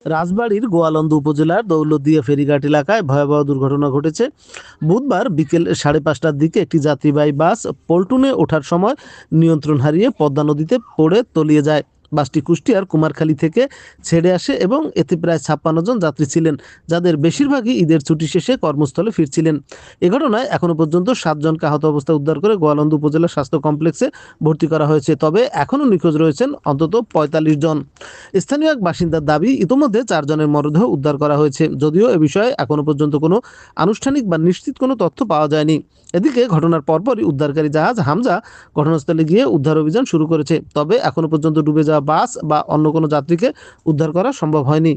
রাজবাড়ীর গোয়ালন্দ উপজেলার দৌলতদিয়া ফেরিঘাট এলাকায় ভয়াবহ দুর্ঘটনা ঘটেছে। বুধবার বিকেল 5:30টার দিকে একটি যাত্রীবাহী বাস পল্টনে ওঠার সময় নিয়ন্ত্রণ হারিয়ে পদ্মা নদীতে পড়ে তলিয়ে যায়। বাসটি কুষ্টিয়ার কুমারখালী থেকে ছেড়ে আসে এবং এতে প্রায় 56 জন যাত্রী ছিলেন, যাদের বেশিরভাগই ঈদের ছুটি শেষে কর্মস্থলে ফিরছিলেন। এ ঘটনায় এখনো পর্যন্ত 7 জনকে আহত অবস্থায় উদ্ধার করে গোয়ালন্দ উপজেলা স্বাস্থ্য কমপ্লেক্সে ভর্তি করা হয়েছে। তবে এখনও নিখোঁজ রয়েছেন অন্তত 45 জন। স্থানীয় এক বাসিন্দার দাবি, ইতোমধ্যে 4 জনের মরদেহ উদ্ধার করা হয়েছে, যদিও এ বিষয়ে এখনো পর্যন্ত কোনো আনুষ্ঠানিক বা নিশ্চিত কোনো তথ্য পাওয়া যায়নি। এদিকে ঘটনার পরপরই উদ্ধারকারী জাহাজ হামজা ঘটনাস্থলে গিয়ে উদ্ধার অভিযান শুরু করেছে। তবে এখনো পর্যন্ত ডুবে যাওয়া বাস বা অন্য কোনো যাত্রীকে উদ্ধার করা সম্ভব হয়নি।